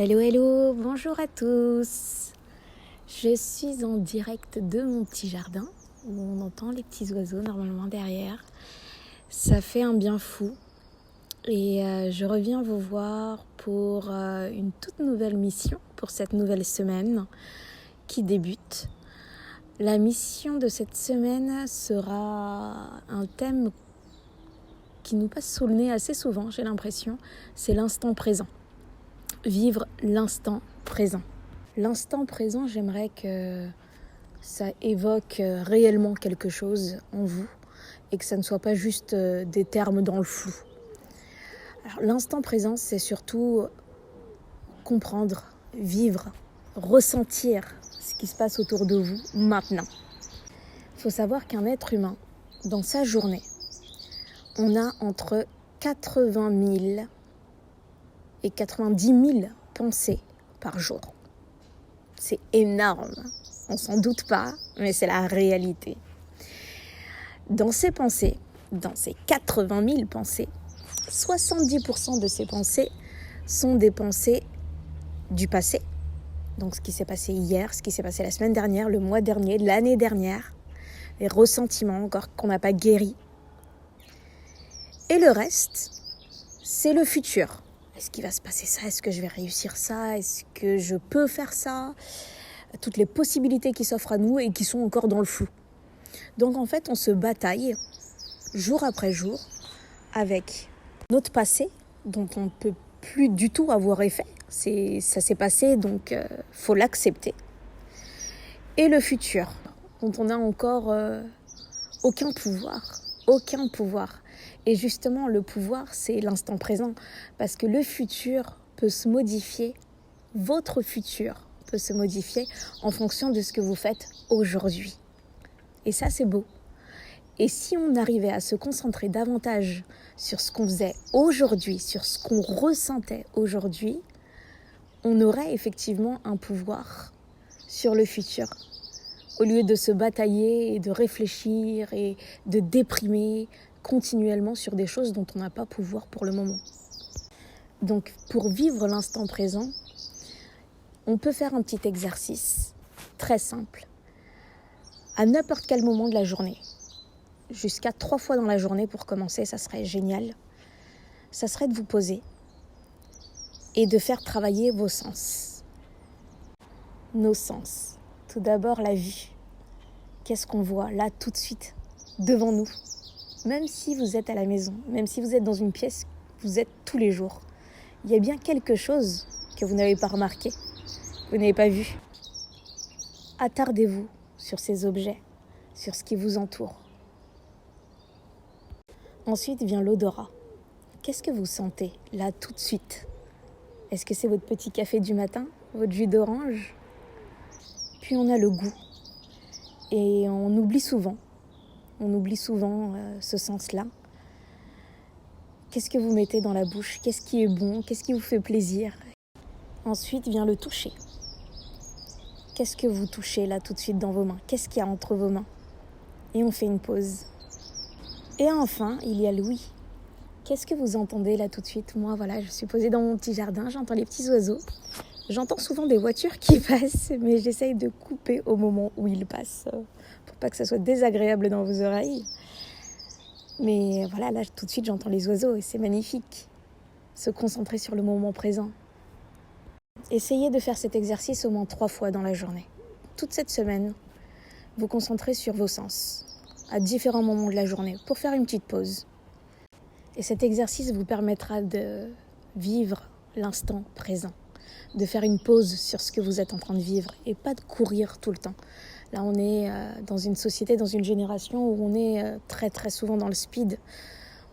Hello, hello, bonjour à tous. Je suis en direct de mon petit jardin où on entend les petits oiseaux normalement derrière. Ça fait un bien fou et je reviens vous voir pour une toute nouvelle mission pour cette nouvelle semaine qui débute. La mission de cette semaine sera un thème qui nous passe sous le nez assez souvent, j'ai l'impression, c'est l'instant présent. Vivre l'instant présent. L'instant présent, j'aimerais que ça évoque réellement quelque chose en vous et que ça ne soit pas juste des termes dans le flou. Alors, l'instant présent, c'est surtout comprendre, vivre, ressentir ce qui se passe autour de vous maintenant. Il faut savoir qu'un être humain, dans sa journée, on a entre 80 000 et 90 000 pensées par jour. C'est énorme, on s'en doute pas, mais c'est la réalité. Dans ces pensées, dans ces 80 000 pensées, 70% de ces pensées sont des pensées du passé. Donc ce qui s'est passé hier, ce qui s'est passé la semaine dernière, le mois dernier, l'année dernière, les ressentiments encore qu'on n'a pas guéris. Et le reste, c'est le futur. Est-ce qu'il va se passer ça? Est-ce que je vais réussir ça? Est-ce que je peux faire ça? Toutes les possibilités qui s'offrent à nous et qui sont encore dans le flou. Donc en fait, on se bataille jour après jour avec notre passé dont on ne peut plus du tout avoir effet. Ça s'est passé, donc faut l'accepter. Et le futur dont on n'a encore aucun pouvoir. Et justement, le pouvoir, c'est l'instant présent. Parce que le futur peut se modifier, votre futur peut se modifier en fonction de ce que vous faites aujourd'hui. Et ça, c'est beau. Et si on arrivait à se concentrer davantage sur ce qu'on faisait aujourd'hui, sur ce qu'on ressentait aujourd'hui, on aurait effectivement un pouvoir sur le futur. Au lieu de se batailler et de réfléchir et de déprimer continuellement sur des choses dont on n'a pas pouvoir pour le moment. Donc pour vivre l'instant présent, on peut faire un petit exercice très simple. À n'importe quel moment de la journée, jusqu'à 3 fois dans la journée pour commencer, ça serait génial. Ça serait de vous poser et de faire travailler vos sens. Nos sens. Tout d'abord la vue. Qu'est-ce qu'on voit là tout de suite devant nous? Même si vous êtes à la maison, même si vous êtes dans une pièce, vous êtes tous les jours. Il y a bien quelque chose que vous n'avez pas remarqué, que vous n'avez pas vu. Attardez-vous sur ces objets, sur ce qui vous entoure. Ensuite vient l'odorat. Qu'est-ce que vous sentez là tout de suite? Est-ce que c'est votre petit café du matin, votre jus d'orange? Puis on a le goût. Et on oublie souvent ce sens-là. Qu'est-ce que vous mettez dans la bouche? Qu'est-ce qui est bon? Qu'est-ce qui vous fait plaisir? Ensuite vient le toucher. Qu'est-ce que vous touchez là tout de suite dans vos mains? Qu'est-ce qu'il y a entre vos mains? Et on fait une pause. Et enfin, il y a l'ouïe. Qu'est-ce que vous entendez là tout de suite? Moi, voilà, je suis posée dans mon petit jardin, j'entends les petits oiseaux. J'entends souvent des voitures qui passent, mais j'essaye de couper au moment où ils passent, pour pas que ça soit désagréable dans vos oreilles. Mais voilà, là, tout de suite, j'entends les oiseaux et c'est magnifique. Se concentrer sur le moment présent. Essayez de faire cet exercice au moins 3 fois dans la journée. Toute cette semaine, vous concentrez sur vos sens, à différents moments de la journée, pour faire une petite pause. Et cet exercice vous permettra de vivre l'instant présent, de faire une pause sur ce que vous êtes en train de vivre et pas de courir tout le temps. Là, on est dans une société, dans une génération où on est très très souvent dans le speed.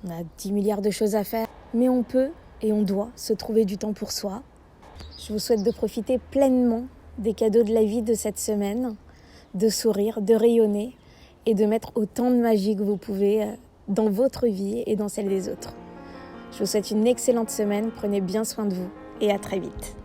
On a 10 milliards de choses à faire, mais on peut et on doit se trouver du temps pour soi. Je vous souhaite de profiter pleinement des cadeaux de la vie de cette semaine, de sourire, de rayonner et de mettre autant de magie que vous pouvez dans votre vie et dans celle des autres. Je vous souhaite une excellente semaine, prenez bien soin de vous et à très vite.